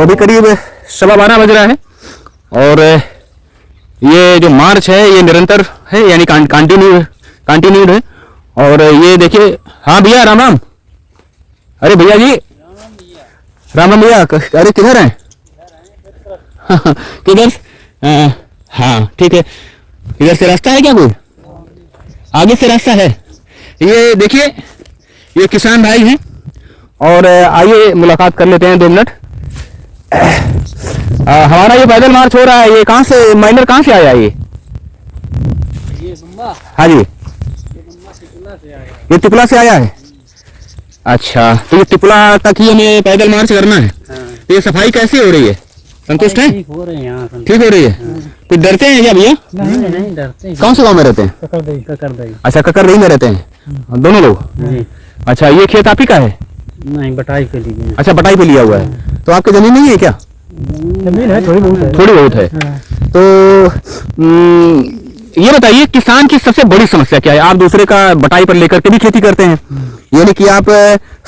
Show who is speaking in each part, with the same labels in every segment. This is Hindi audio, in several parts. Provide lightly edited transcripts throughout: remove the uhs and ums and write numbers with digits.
Speaker 1: अभी करीब 12:15 बज रहा है और ये जो मार्च है ये निरंतर है, यानी कंटिन्यूड है। और ये देखिए, हाँ भैया राम राम। अरे भैया जी राम राम भैया। अरे किधर हैं? किधर? हाँ ठीक है। इधर से रास्ता है क्या कोई? आगे से रास्ता है। ये देखिए, ये किसान भाई हैं और आइए मुलाकात कर लेते हैं 2 मिनट। हमारा ये पैदल मार्च हो रहा है, ये कहाँ से माइनर कहाँ से आया ये हाँ जी, ये टिपला से आया है। अच्छा, तो ये टिपला तक ही हमें पैदल मार्च करना है। तो ये सफाई कैसी हो रही है? संतुष्ट है? ठीक हो रही है। तो डरते हैं क्या भैया? नहीं डरते। कौन से गांव में रहते हैं? ककरदही। अच्छा, ककरदही में रहते हैं दोनों लोग? अच्छा, ये खेत आप ही का है?
Speaker 2: नहीं, बटाई पे लिया।
Speaker 1: अच्छा, बटाई पे लिया हुआ है। तो आपकी जमीन नहीं है क्या?
Speaker 2: जमीन है, थोड़ी बहुत है।
Speaker 1: तो ये बताइए, किसान की सबसे बड़ी समस्या क्या है? आप दूसरे का बटाई पर लेकर के भी खेती करते हैं, यानी कि आप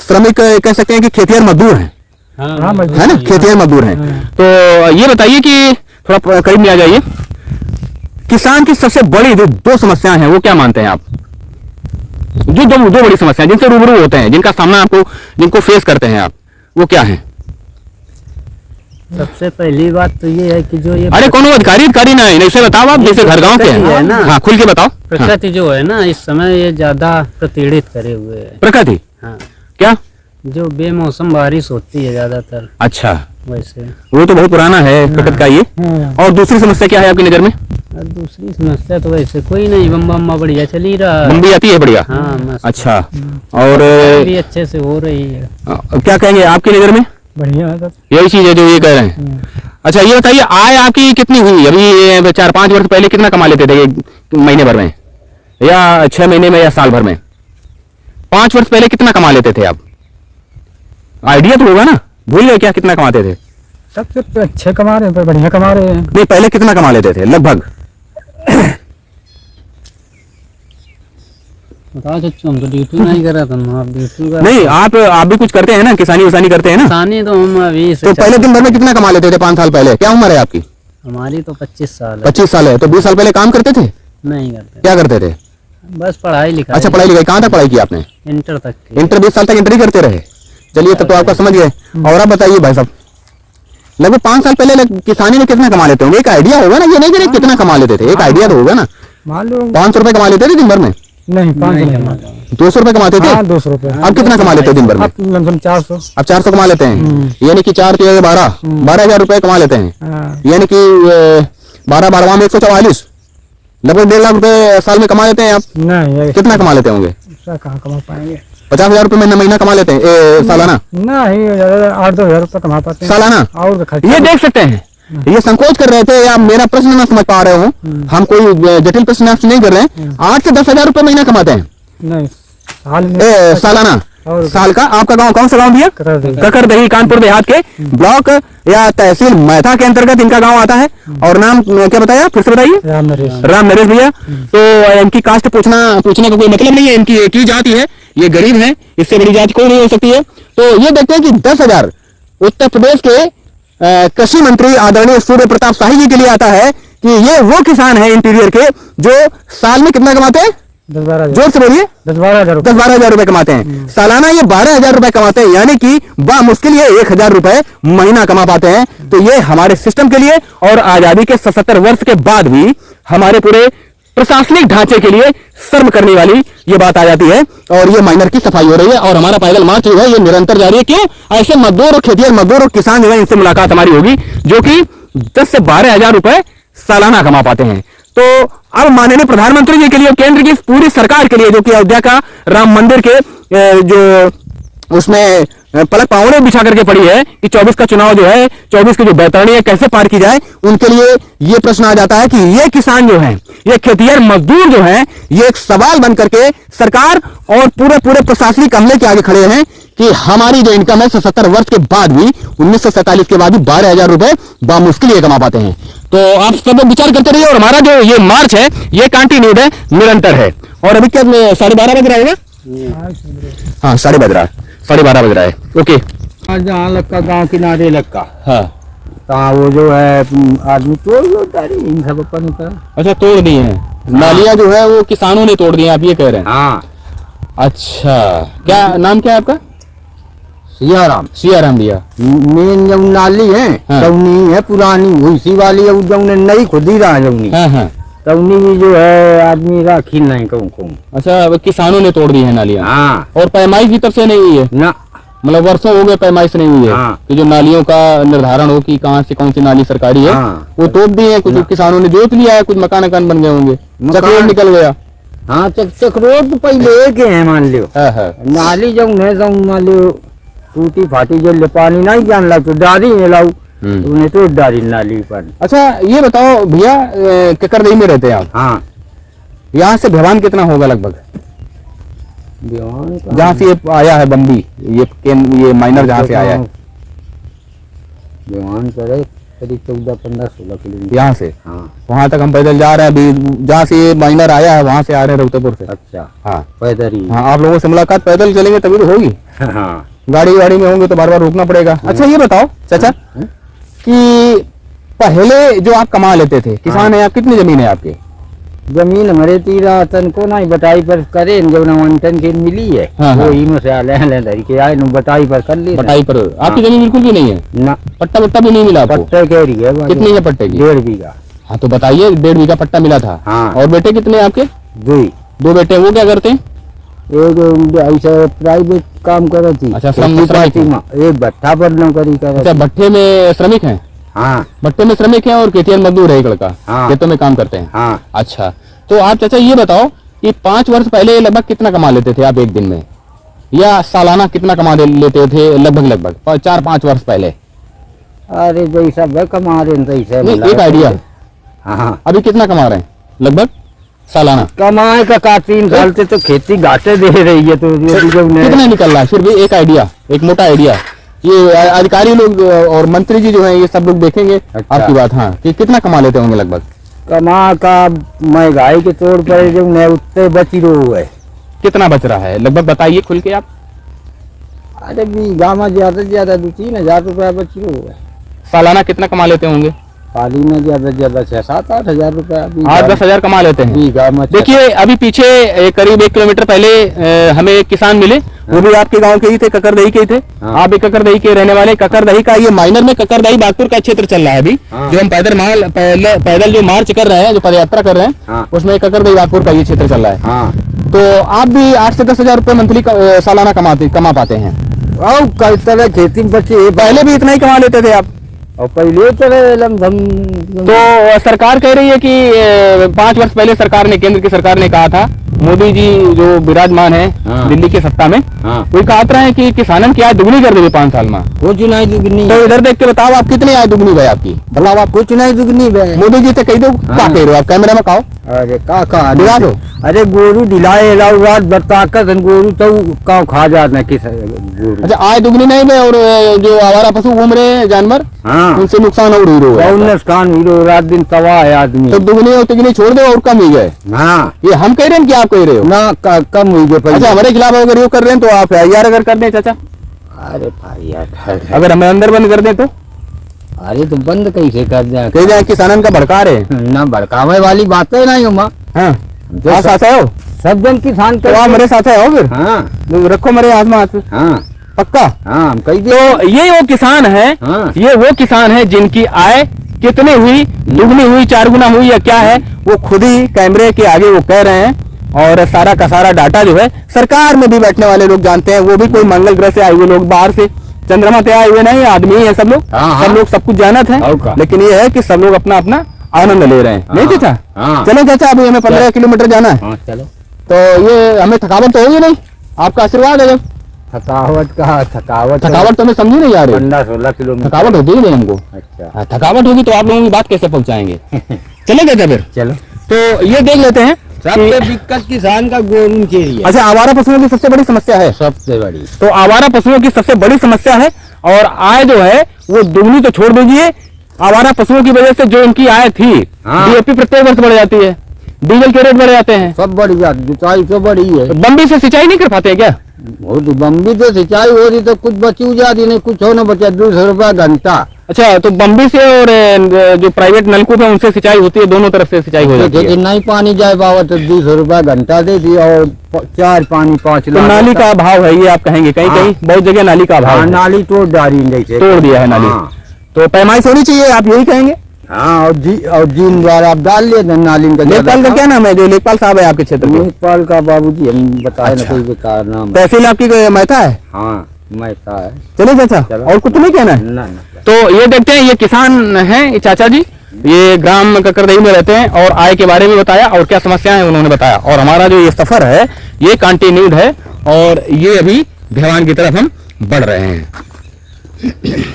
Speaker 1: श्रमिक कह सकते हैं कि खेतिहर मजदूर हैं।
Speaker 2: हाँ,
Speaker 1: है ना, खेतिहर मजदूर हैं। तो ये बताइए कि थोड़ा करीब में आ जाइए, किसान की सबसे बड़ी जो 2 समस्याएं हैं वो क्या मानते हैं आप? जो दो बड़ी समस्याएं जिनसे रूबरू होते हैं, जिनका सामना जिनको फेस करते हैं आप, वो क्या है?
Speaker 2: सबसे पहली बात तो ये है कि जो ये
Speaker 1: अरे कौन अधिकारी नहीं, ऐसे बताओ आप जैसे घर गांव के हैं ना। हाँ, खुल के बताओ।
Speaker 2: प्रकृति जो है ना, इस समय ये ज्यादा प्रतिड़ित करे हुए है।
Speaker 1: प्रकृति?
Speaker 2: हाँ।
Speaker 1: क्या?
Speaker 2: जो बेमौसम बारिश होती है ज्यादातर।
Speaker 1: अच्छा,
Speaker 2: वैसे
Speaker 1: वो तो बहुत पुराना है प्रकृति का ये। और दूसरी समस्या क्या है आपकी नजर में?
Speaker 2: दूसरी समस्या तो वैसे कोई नहीं, बम्बा बढ़िया चली रहा है।
Speaker 1: बम्बी आती है बढ़िया?
Speaker 2: हाँ।
Speaker 1: अच्छा, और
Speaker 2: भी अच्छे से हो रही है।
Speaker 1: क्या कहेंगे आपकी नजर में?
Speaker 2: बढ़िया है,
Speaker 1: यही चीज है जो ये कह रहे हैं। अच्छा, ये बताइए, आय आपकी कितनी हुई अभी? 4-5 वर्ष पहले कितना कमा लेते थे, 1 महीने भर में या 6 महीने में या साल भर में? 5 वर्ष पहले कितना कमा लेते थे आप? आइडिया तो होगा ना, भूल गए क्या कितना कमाते थे?
Speaker 2: सबसे अच्छे कमा रहे हैं, बढ़िया कमा रहे हैं।
Speaker 1: नहीं, पहले कितना कमा लेते थे लगभग?
Speaker 2: बताओ चाचू, हम तो ड्यूटी नहीं कर रहा था। आप ड्यूटी कर?
Speaker 1: नहीं, आप भी कुछ करते हैं ना, किसानी करते हैं ना?
Speaker 2: किसानी तो हम अभी
Speaker 1: तो पहले दिन भर में कितना कमा लेते थे 5 साल पहले? क्या उम्र है आपकी?
Speaker 2: हमारी तो 25 साल है।
Speaker 1: 25 साल है। तो 20 साल पहले काम करते थे?
Speaker 2: नहीं करते।
Speaker 1: क्या करते थे?
Speaker 2: बस पढ़ाई लिखाई।
Speaker 1: अच्छा, पढ़ाई लिखाई कहाँ तक पढ़ाई की आपने?
Speaker 2: इंटर तक।
Speaker 1: इंटर 20 साल तक इंटर ही करते रहे? चलिए, तब तो आपका समझ गए। और आप बताइए भाई साहब, लगभग 5 साल पहले किसानी में कितना कमा लेते होंगे? एक आइडिया होगा ना, ये नहीं कि कितना कमा लेते थे, एक आइडिया तो होगा ना।
Speaker 2: मान लो
Speaker 1: 500 रुपए कमा लेते थे दिन भर में?
Speaker 2: नहीं, 500
Speaker 1: 200 रुपए कमाते थे?
Speaker 2: 200 रुपए।
Speaker 1: अब कितना कमा लेते हैं दिन भर में?
Speaker 2: 400।
Speaker 1: अब 400 कमा लेते हैं, यानी कि 4 3 12,000 रुपए कमा लेते हैं। यानी कि 12 में 144, लगभग 1.5 लाख रुपए साल में कमा लेते हैं आप।
Speaker 2: नहीं,
Speaker 1: कितना कमा लेते होंगे?
Speaker 2: कहाँ कमा पाएंगे?
Speaker 1: 50,000 रुपए महीना कमा लेते हैं सालाना?
Speaker 2: नहीं, 8-10 रुपए कमा पाते हैं
Speaker 1: सालाना।
Speaker 2: और
Speaker 1: ये देख सकते हैं, ये संकोच कर रहे थे या मेरा प्रश्न ना समझ पा रहे हो? हम कोई जटिल प्रश्न आपसे नहीं कर रहे हैं। 8 से 10,000 रुपए महीना कमाते हैं?
Speaker 2: नहीं,
Speaker 1: सालाना। साल का। आपका गांव कौन सा गांव भैया? ककरदही, कानपुर देहात के ब्लॉक या तहसील मैथा के अंतर्गत इनका गांव आता है। और नाम क्या बताया, फिर से बताइए? राम नरेश भैया। तो इनकी कास्ट पूछने का कोई मतलब नहीं है, इनकी एक ही जाति है, ये गरीब है, इससे बड़ी जाति कोई नहीं हो सकती है। तो ये देखते हैं कि 10,000 उत्तर प्रदेश के कृषि मंत्री आदरणीय सूर्य प्रताप शाही जी के लिए आता है कि ये वो किसान है इंटीरियर के जो साल में कितना कमाते हैं?
Speaker 2: 10-12
Speaker 1: जोर से बोलिए। 10-12 रुपए कमाते हैं सालाना। ये 12,000 रुपए कमाते हैं, यानी कि बामुश्किल ये 1,000 रुपए महीना कमा पाते हैं। तो ये हमारे सिस्टम के लिए और आजादी के 77 वर्ष के बाद भी हमारे पूरे प्रशासनिक ढांचे के लिए शर्म करने वाली ये बात आ जाती है। और ये माइनर की सफाई हो रही है और हमारा पैदल मार्च जो है ये निरंतर जारी है। क्यों? ऐसे मजदूर और खेतिहर मजदूर और किसान जो है इनसे मुलाकात हमारी होगी जो कि 10 से 12,000 रुपए सालाना कमा पाते हैं। तो अब माननीय प्रधानमंत्री जी के लिए, केंद्र की पूरी सरकार के लिए, जो कि अयोध्या का राम मंदिर के जो उसमें पलक पावड़े बिछा करके पड़ी है कि 24 का चुनाव जो है, 24 की जो बैतरणी है कैसे पार की जाए, उनके लिए ये प्रश्न आ जाता है कि ये किसान जो है, ये खेतिहर मजदूर जो है, ये एक सवाल बन करके सरकार और पूरे प्रशासनिक अमले के आगे खड़े हैं कि हमारी जो इनकम है 77 वर्ष के बाद भी, 1947 के बाद भी 12,000 रुपए बामुश्किल ये कमा पाते हैं। तो आप सब लोग विचार करते रहिए और हमारा जो ये मार्च है ये कंटिन्यूड है, निरंतर है। और अभी क्या 12:30 बज रहा है? हाँ, 12:30 बज रहा है। ओके,
Speaker 3: जहाँ लक्का गांव किनारे लक्का,
Speaker 1: हाँ
Speaker 3: कहाँ वो जो है आदमी तोड़ लो तारी इन सब अपन का।
Speaker 1: अच्छा, तोड़ दिए हैं नालियां जो है वो किसानों ने तोड़ दी हैं, आप ये कह रहे हैं?
Speaker 3: हाँ
Speaker 1: अच्छा, क्या नाम क्या है आपका?
Speaker 3: सियाराम।
Speaker 1: सियाराम भैया।
Speaker 3: मेन जो नाली है
Speaker 1: हाँ।
Speaker 3: तवनी है पुरानी, उसी वाली है जो नई खुद ही रहा जौनी।
Speaker 1: हाँ हाँ।
Speaker 3: तवनी भी जो है आदमी राखी नहीं कहूँ।
Speaker 1: अच्छा, अब किसानों ने तोड़ दी है नालियां।
Speaker 3: हाँ
Speaker 1: और पैमाइश की तरफ से नहीं हुई है?
Speaker 3: ना,
Speaker 1: मतलब वर्षों हो गए पैमाइश नहीं हुई है।
Speaker 3: हाँ।
Speaker 1: कि जो नालियों का निर्धारण हो कि कहाँ से कौन सी नाली सरकारी है,
Speaker 3: हाँ।
Speaker 1: वो तोड़ दी है। कुछ किसानों ने जोत लिया है, कुछ मकान बन गए होंगे, चक्रोड निकल गया।
Speaker 3: हाँ चक्रोड तो पहले एक है मान लो।
Speaker 1: हाँ हाँ।
Speaker 3: नाली जो मान लो टूटी फाटी जो पानी नहीं जान लग तो डारी है लाऊ, उन्हें तो डारी नाली पर।
Speaker 1: अच्छा ये बताओ भैया, ककरदही में रहते हैं आप?
Speaker 3: हाँ।
Speaker 1: यहाँ से भिवान कितना होगा लगभग? जहाँ से ये आया है बम्बी, ये माइनर जहाँ से आया है?
Speaker 3: भिवान करे करीब 14-15-16 किलोमीटर
Speaker 1: यहाँ से।
Speaker 3: हाँ।
Speaker 1: वहाँ तक हम पैदल जा रहे हैं अभी, जहाँ से ये माइनर आया है वहाँ से आ रहे हैं रौतेपुर से।
Speaker 3: अच्छा,
Speaker 1: हाँ
Speaker 3: पैदल ही।
Speaker 1: हाँ, आप लोगों से मुलाकात पैदल चलेंगे तभी तो होगी।
Speaker 3: हाँ।
Speaker 1: गाड़ी वाड़ी में होंगे तो बार बार रुकना पड़ेगा। अच्छा ये बताओ चाचा कि पहले जो आप कमा लेते थे, किसान है आप, कितनी जमीन है आपकी?
Speaker 3: जमीन हमारे तीरा तन को नहीं बटाई पर करे जो नवंटन की मिली है।
Speaker 1: हाँ, हाँ।
Speaker 3: वो ही में से आले धरी के आए न बटाई पर कर ली।
Speaker 1: बटाई पर आपकी जमीन बिल्कुल भी नहीं है?
Speaker 3: ना,
Speaker 1: पट्टा वट्टा भी नहीं मिला आपको?
Speaker 3: पट्टे कह रही है।
Speaker 1: कितनी है पट्टे की?
Speaker 3: 1.5 बीघा।
Speaker 1: हाँ तो बताइए, 1.5 बीघा पट्टा मिला था।
Speaker 3: हाँ।
Speaker 1: और बेटे कितने हैं आपके?
Speaker 3: 2
Speaker 1: बेटे, वो क्या करते हैं?
Speaker 3: एक ऐसा प्राइवेट काम करे थी।
Speaker 1: अच्छा, श्रमिक हैं।
Speaker 3: एक भट्ठा पर नौकरी करे।
Speaker 1: अच्छा, भट्टे में श्रमिक हैं?
Speaker 3: हाँ।
Speaker 1: भट्टे में श्रमिक हैं और खेतियन मजदूर है एक लड़का।
Speaker 3: हाँ।
Speaker 1: खेतों में काम करते हैं।
Speaker 3: हाँ।
Speaker 1: अच्छा, तो आप चाचा ये बताओ कि 5 वर्ष पहले लगभग कितना कमा लेते थे आप एक दिन में, या सालाना कितना कमा लेते थे लगभग 4-5 वर्ष पहले?
Speaker 3: अरे जैसा वह कमा रहे तैसा।
Speaker 1: नहीं, एक आइडिया।
Speaker 3: हाँ।
Speaker 1: अभी कितना कमा रहे हैं लगभग सालाना?
Speaker 3: कमाए का 3 साल से तो खेती घाटे दे रही है, तो
Speaker 1: कितना निकल रहा है? फिर भी एक आइडिया, एक मोटा आइडिया। ये अधिकारी लोग और मंत्री जी जो हैं ये सब लोग देखेंगे।
Speaker 3: अच्छा।
Speaker 1: आपकी बात। हाँ, कि कितना कमा लेते होंगे लगभग?
Speaker 3: कमा का महंगाई के तौर पर जो न उतने बची रो है।
Speaker 1: कितना बच रहा है लगभग बताइए खुल के आप।
Speaker 3: अरे बीघा में ज्यादा से ज्यादा 2-3 हजार रुपया बची रो है।
Speaker 1: सालाना कितना कमा लेते होंगे?
Speaker 3: पाली में ज्यादा से ज्यादा 6-7-8 हजार रुपया।
Speaker 1: 8-10 हजार कमा लेते हैं
Speaker 3: बीघा में।
Speaker 1: देखिए अभी पीछे करीब 1 किलोमीटर पहले हमें एक किसान मिले, वो भी आपके गांव के ही थे, ककरदही के ही थे।
Speaker 3: हाँ।
Speaker 1: आप भी ककरदही के रहने वाले। ककरदही का ये माइनर में ककरदही बागपुर का क्षेत्र चल रहा है अभी।
Speaker 3: हाँ।
Speaker 1: जो हम पैदल जो मार्च कर रहे हैं, जो पदयात्रा कर रहे हैं,
Speaker 3: हाँ।
Speaker 1: उसमें ककरदही बागपुर का ये क्षेत्र चल रहा है।
Speaker 3: हाँ।
Speaker 1: तो आप भी 8 से 10 हजार रुपए मंथली सालाना कमा पाते हैं?
Speaker 3: और कई तरह खेती में बचे।
Speaker 1: पहले भी इतना ही कमा लेते थे आप?
Speaker 3: और पहले चले
Speaker 1: तो सरकार कह रही है कि 5 वर्ष पहले सरकार ने, केंद्र की सरकार ने कहा था, मोदी जी जो विराजमान है
Speaker 3: हाँ।
Speaker 1: दिल्ली की सत्ता में,
Speaker 3: हाँ।
Speaker 1: वो कहा है कि किसानन की आय दुगनी कर देगी 5 साल में।
Speaker 3: कुछ नहीं दुगनी।
Speaker 1: तो इधर देख के बताओ आप कितनी आय दुगनी भाई आपकी?
Speaker 3: बताओ आप। कुछ नहीं दुगनी भाई।
Speaker 1: मोदी जी से कह दो। क्या कह रहे हो आप? कैमरा में कहो।
Speaker 3: अरे का
Speaker 1: दिला दो।
Speaker 3: अरे गोरू दिलाए लाओ रात बताकर गोरू तो का खा जाना किस गोरू।
Speaker 1: अच्छा, आय दुगनी नहीं है, और जो आवारा पशु घूम रहे हैं जानवर,
Speaker 3: हाँ।
Speaker 1: उनसे नुकसान और ही रहा है।
Speaker 3: नुकसान हीरो रात दिन तबाह है आदमी।
Speaker 1: तो दुगनी और तिगनी छोड़ दो और कम ही गए।
Speaker 3: हाँ।
Speaker 1: ये हम कह रहे हैं कि आप कह रहे हो?
Speaker 3: ना कम हुई गए।
Speaker 1: अच्छा, हमारे खिलाफ अगर ये कर रहे हैं तो आप यार अगर कर दें चाचा?
Speaker 3: अरे भाई यार,
Speaker 1: अगर हमें अंदर बंद कर दें तो?
Speaker 3: अरे तो बंद कैसे कर जाए?
Speaker 1: कह जाए किसानन का भड़का रहे।
Speaker 3: ना भड़कावे वाली बातें नहीं हो माँ।
Speaker 1: हाँ, आप साथ है हो?
Speaker 3: सब जन किसान
Speaker 1: तो आप मेरे साथ है हो फिर?
Speaker 3: हाँ।
Speaker 1: तो रखो मेरे हाथ में हाथ।
Speaker 3: हाँ।
Speaker 1: पक्का?
Speaker 3: हाँ, हम कही
Speaker 1: तो ये वो किसान है।
Speaker 3: हाँ।
Speaker 1: ये वो किसान है जिनकी आय कितनी हुई, दुगनी हुई, 4 गुना हुई, या क्या है, वो खुद ही कैमरे के आगे वो कह रहे हैं। और सारा का सारा डाटा जो है सरकार में भी बैठने वाले लोग जानते हैं। वो भी कोई मंगल ग्रह से आए हुए लोग, बाहर से चंद्रमा से आए हुए नहीं, आदमी है सब लोग।
Speaker 3: हाँ।
Speaker 1: सब लोग सब कुछ जानत है, लेकिन ये है कि सब लोग अपना अपना आनंद ले रहे हैं। नहीं चाचा?
Speaker 3: हाँ।
Speaker 1: चलो चाचा, अभी हमें 15 किलोमीटर जाना है।
Speaker 3: हाँ, चलो।
Speaker 1: तो ये हमें थकावट तो होगी नहीं? आपका आशीर्वाद है। जब थकावट तो हमें समझी नहीं आ रही।
Speaker 3: 15-16 किलोमीटर
Speaker 1: थकावट होती ही नहीं हमको।
Speaker 3: अच्छा।
Speaker 1: थकावट होगी तो आप लोगों की बात कैसे पहुंचाएंगे? चले गए फिर?
Speaker 3: चलो।
Speaker 1: तो ये देख लेते हैं।
Speaker 3: सबसे दिक्कत किसान का गोरू के लिए।
Speaker 1: अच्छा, आवारा पशुओं की सबसे बड़ी समस्या है?
Speaker 3: सबसे बड़ी।
Speaker 1: तो आवारा पशुओं की सबसे बड़ी समस्या है, और आय जो है वो दुगनी तो छोड़ दीजिए, आवारा पशुओं की वजह से जो इनकी आय थी,
Speaker 3: हाँ।
Speaker 1: डीएपी प्रत्येक वर्ष बढ़ जाती है, डीजल के रेट बढ़ जाते हैं,
Speaker 3: सब बढ़ जाती, जुताई तो बड़ी है।
Speaker 1: बम्बी से सिंचाई नहीं कर पाते हैं क्या?
Speaker 3: बहुत बम्बी तो सिंचाई हो रही तो कुछ बची जाती नहीं, कुछ हो न बचा, 200 रुपया घंटा।
Speaker 1: अच्छा, तो बम्बी से और जो प्राइवेट नलकूप है उनसे सिंचाई होती है, दोनों तरफ से सिंचाई हो जाती है।
Speaker 3: नहीं पानी जाए बाबा तो 200 रुपया घंटा दे दी और 4 पानी 5
Speaker 1: तो नाली का अभाव है ये आप कहेंगे, कहीं कहीं बहुत जगह नाली का अभाव है।
Speaker 3: नाली तोड़ डाली, जैसे
Speaker 1: तोड़ दिया है नाली, तो पैमाइश होनी चाहिए, आप यही कहेंगे।
Speaker 3: हाँ, और जीन द्वारा आप डाल लिए नाली का।
Speaker 1: लेखपाल का क्या नाम है, जो लेखपाल साहब है आपके क्षेत्र में?
Speaker 3: लेखपाल का बाबूजी हम बताए
Speaker 1: अच्छा।
Speaker 3: ना, कोई बेकार नाम।
Speaker 1: तहसील आपकी महता है?
Speaker 3: हाँ महता है।
Speaker 1: चलो चाचा, और कुछ नहीं कहना है?
Speaker 3: ना।
Speaker 1: तो ये देखते हैं, ये किसान हैं चाचा जी, ये ग्राम ककरदही में रहते हैं और आय के बारे में बताया और क्या समस्याएं हैं उन्होंने बताया। और हमारा जो ये सफर है ये कंटिन्यूड है और ये अभी भिवान की तरफ हम बढ़ रहे हैं।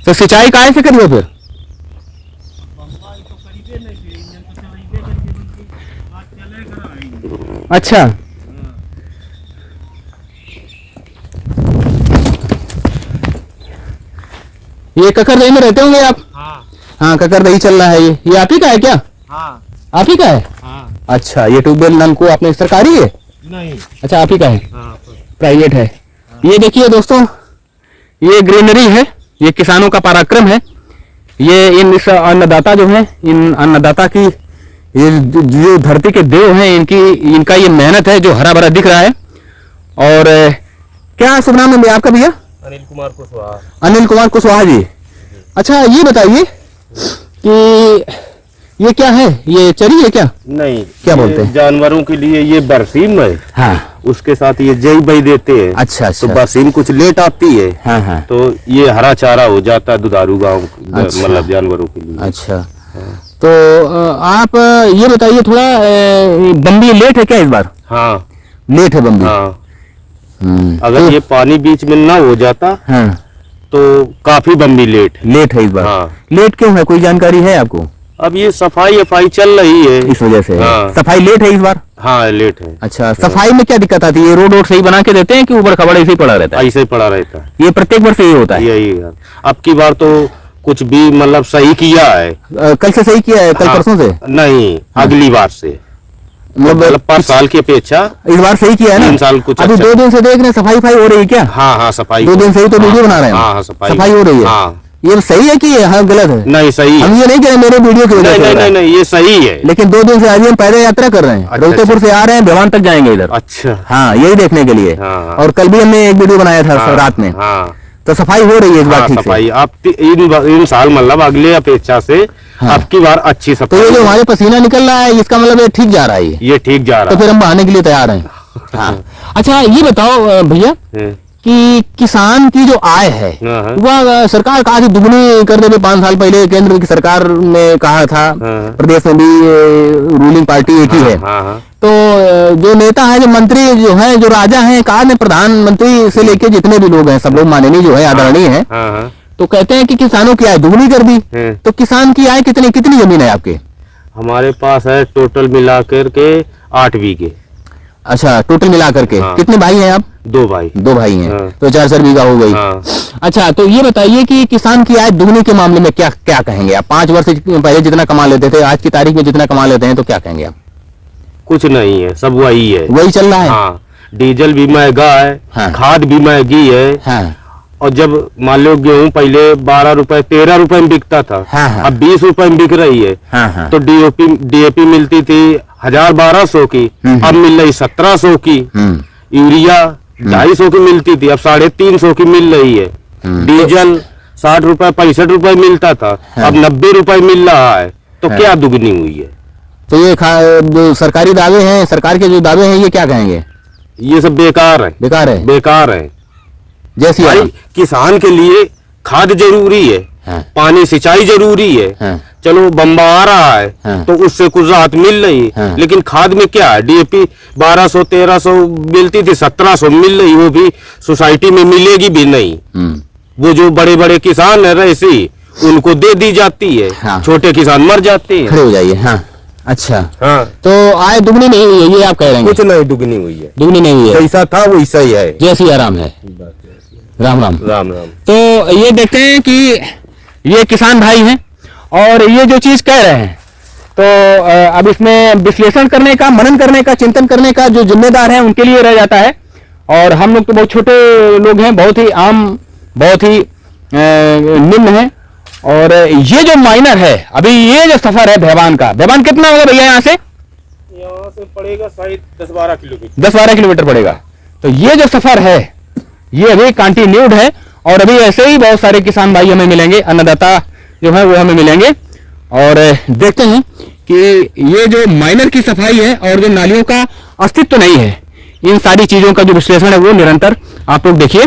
Speaker 1: तो सिंचाई काहे से करिए फिर? अच्छा, ये ककरदही में रहते होंगे आप? हाँ, ककरदही चल रहा है ये आप ही का है क्या?
Speaker 4: हाँ।
Speaker 1: आप ही का है?
Speaker 4: हाँ।
Speaker 1: अच्छा, ये ट्यूबवेल नल को आपने सरकारी है?
Speaker 4: नहीं।
Speaker 1: अच्छा, आप ही का है?
Speaker 4: हाँ।
Speaker 1: प्राइवेट है। ये देखिए दोस्तों, ये ग्रीनरी है, ये किसानों का पराक्रम है। ये इस अन्नदाता जो है, इन अन्नदाता की, ये जो धरती के देव हैं, इनका ये मेहनत है जो हरा भरा दिख रहा है। और क्या शुभ नाम है आपका भैया?
Speaker 4: अनिल कुमार कुशवाहा।
Speaker 1: अनिल कुमार कुशवाहा जी। अच्छा, ये बताइए कि ये क्या है, ये चरी है क्या?
Speaker 4: नहीं,
Speaker 1: क्या बोलते हैं?
Speaker 4: जानवरों के लिए ये बरसीम है।
Speaker 1: हाँ,
Speaker 4: उसके साथ ये जई बई देते हैं।
Speaker 1: अच्छा।
Speaker 4: तो बरसीम कुछ लेट आती है।
Speaker 1: हाँ।
Speaker 4: तो ये हरा चारा हो जाता है दुधारू गाँव,
Speaker 1: अच्छा।
Speaker 4: मतलब जानवरों के लिए।
Speaker 1: अच्छा, तो आप ये बताइए थोड़ा, बम्बी लेट है क्या इस बार?
Speaker 4: हाँ।
Speaker 1: लेट है बम्बी।
Speaker 4: हाँ। अगर ये पानी बीच में ना हो जाता
Speaker 1: हाँ,
Speaker 4: तो काफी बम्बी लेट
Speaker 1: है इस बार।
Speaker 4: हाँ।
Speaker 1: लेट क्यों है, कोई जानकारी है आपको?
Speaker 4: अब ये सफाई चल रही है,
Speaker 1: इस वजह से।
Speaker 4: हाँ।
Speaker 1: सफाई लेट है इस बार?
Speaker 4: हाँ, लेट है।
Speaker 1: अच्छा, सफाई में क्या दिक्कत आती है? ये रोड सही बना के देते हैं कि ऊबड़ खाबड़ ऐसे ही पड़ा रहता है?
Speaker 4: ऐसे ही पड़ा रहता है।
Speaker 1: ये प्रत्येक वर्ष यही होता है?
Speaker 4: यही है। अब की बार तो कुछ भी मतलब सही किया है।
Speaker 1: कल से सही किया है? कल
Speaker 4: हाँ,
Speaker 1: परसों से
Speaker 4: नहीं, अगली बार से, मतलब पर साल की अपेक्षा
Speaker 1: इस बार सही किया है ना?
Speaker 4: 3 साल कुछ
Speaker 1: अभी
Speaker 4: अच्छा।
Speaker 1: 2 दिन से देख रहे हैं, सफाई हो रही है क्या?
Speaker 4: हाँ, सफाई
Speaker 1: 2 दिन से ही तो वीडियो बना रहे हैं।
Speaker 4: हाँ,
Speaker 1: सफाई हो रही है।
Speaker 4: हाँ।
Speaker 1: ये सही है कि हाँ गलत है?
Speaker 4: नहीं, सही
Speaker 1: हम
Speaker 4: है।
Speaker 1: ये नहीं कह रहे मेरे वीडियो की वजह से हो रहा है।
Speaker 4: नहीं, ये सही है।
Speaker 1: लेकिन 2 दिन से आज हम पैदल यात्रा कर रहे हैं,
Speaker 4: अच्छा,
Speaker 1: रोहतेपुर से आ रहे हैं, भिवान तक जाएंगे इधर।
Speaker 4: अच्छा।
Speaker 1: हाँ, यही देखने के लिए।
Speaker 4: हाँ।
Speaker 1: और कल भी हमने एक वीडियो बनाया था
Speaker 4: हाँ,
Speaker 1: रात में।
Speaker 4: हाँ।
Speaker 1: तो सफाई हो रही है इस बार?
Speaker 4: हाँ,
Speaker 1: ठीक
Speaker 4: सफाई
Speaker 1: से।
Speaker 4: अब इन साल मतलब अगले अपेक्षा से
Speaker 1: हाँ।
Speaker 4: अब की बार अच्छी
Speaker 1: तो
Speaker 4: सफाई।
Speaker 1: ये जो हमारे पसीना निकल रहा है, इसका मतलब ये ठीक जा रहा है?
Speaker 4: ये ठीक जा
Speaker 1: तो
Speaker 4: रहा
Speaker 1: फिर हम बहाने के लिए तैयार हैं। हाँ। अच्छा, ये बताओ भैया
Speaker 4: है।
Speaker 1: कि किसान की जो आय है
Speaker 4: हाँ।
Speaker 1: वह सरकार कहा थी दुगनी कर देगी 5 साल पहले, केंद्र की सरकार ने कहा था।
Speaker 4: हाँ।
Speaker 1: प्रदेश में भी रूलिंग पार्टी एक ही है।
Speaker 4: हाँ।
Speaker 1: तो जो नेता है, जो मंत्री जो है, जो राजा है, कहा ने प्रधानमंत्री से लेके जितने भी लोग हैं सब लोग माननीय जो है, आदरणीय है,
Speaker 4: हाँ।
Speaker 1: तो कहते हैं कि किसानों की आय दुगनी कर दी। तो किसान की आय कितनी जमीन है आपके?
Speaker 4: हमारे पास है टोटल मिलाकर के 8 बीघे।
Speaker 1: अच्छा, टोटल मिला करके।
Speaker 4: हाँ।
Speaker 1: कितने भाई हैं आप?
Speaker 4: 2 भाई।
Speaker 1: 2 भाई हैं।
Speaker 4: हाँ।
Speaker 1: तो 4 बीघा हो गई।
Speaker 4: हाँ।
Speaker 1: अच्छा, तो ये बताइए कि किसान की आय दुगनी के मामले में क्या क्या कहेंगे आप? 5 वर्ष पहले जितना कमा लेते थे, आज की तारीख में जितना कमा लेते हैं, तो क्या कहेंगे आप?
Speaker 4: कुछ नहीं है, सब वही है।
Speaker 1: वही चल रहा है।
Speaker 4: हाँ, डीजल भी महंगा है।
Speaker 1: हाँ।
Speaker 4: खाद भी महंगी है।
Speaker 1: हाँ।
Speaker 4: और जब मान लो गेहूं पहले 12 रुपए 13 रुपए में बिकता था।
Speaker 1: हाँ।
Speaker 4: अब 20 रुपए में बिक रही है।
Speaker 1: हाँ।
Speaker 4: तो डीएपी मिलती थी 1000-1200 की, अब मिल रही 1700 की। यूरिया 250 की मिलती थी, अब 350 की मिल रही है। डीजल 60 रुपए 65 रुपए मिलता था।
Speaker 1: हाँ।
Speaker 4: अब 90 रुपए मिल रहा है। तो क्या दुगनी हुई है?
Speaker 1: तो ये जो सरकारी दावे हैं, सरकार के जो दावे हैं, ये क्या कहेंगे?
Speaker 4: ये सब बेकार है।
Speaker 1: बेकार है?
Speaker 4: बेकार है।
Speaker 1: जैसी
Speaker 4: भाई, किसान के लिए खाद जरूरी है।
Speaker 1: हाँ।
Speaker 4: पानी सिंचाई जरूरी है।
Speaker 1: हाँ।
Speaker 4: चलो बम्बा आ रहा है।
Speaker 1: हाँ।
Speaker 4: तो उससे कुछ राहत मिल रही है।
Speaker 1: हाँ।
Speaker 4: लेकिन खाद में क्या है? डीएपी 1200-1300 मिलती थी, 1700 मिल रही, वो भी सोसाइटी में मिलेगी भी नहीं। वो जो बड़े बड़े किसान है रईसी, उनको दे दी जाती है।
Speaker 1: हाँ।
Speaker 4: छोटे किसान मर जाते हैं।
Speaker 1: खड़े हो जाइए। हाँ। अच्छा,
Speaker 4: हाँ।
Speaker 1: तो आय दुगनी नहीं हुई है, ये आप कह रहे हैं?
Speaker 4: कुछ नहीं दुगनी हुई है,
Speaker 1: दुगनी नहीं हुई है।
Speaker 4: जैसा था वैसा ही है।
Speaker 1: जय सिया राम है। राम राम।
Speaker 4: राम राम।
Speaker 1: तो ये देखते हैं कि ये किसान भाई हैं और ये जो चीज कह रहे हैं, तो अब इसमें विश्लेषण करने का, मनन करने का, चिंतन करने का जो जिम्मेदार है उनके लिए रह जाता है। और हम लोग तो बहुत छोटे लोग हैं, बहुत ही आम, बहुत ही निम्न है। और ये जो माइनर है, अभी ये जो सफर है भैवान का, भैवान कितना होगा भैया यहाँ से
Speaker 4: पड़ेगा शायद 10-12 किलोमीटर,
Speaker 1: 10-12 किलोमीटर पड़ेगा। तो ये जो सफर है ये अभी कंटिन्यूड है। और अभी ऐसे ही बहुत सारे किसान भाई हमें मिलेंगे, अन्नदाता जो है वो हमें मिलेंगे, और देखते हैं कि ये जो माइनर की सफाई है और जो नालियों का अस्तित्व नहीं है, इन सारी चीजों का जो विश्लेषण है वो निरंतर आप लोग देखिए।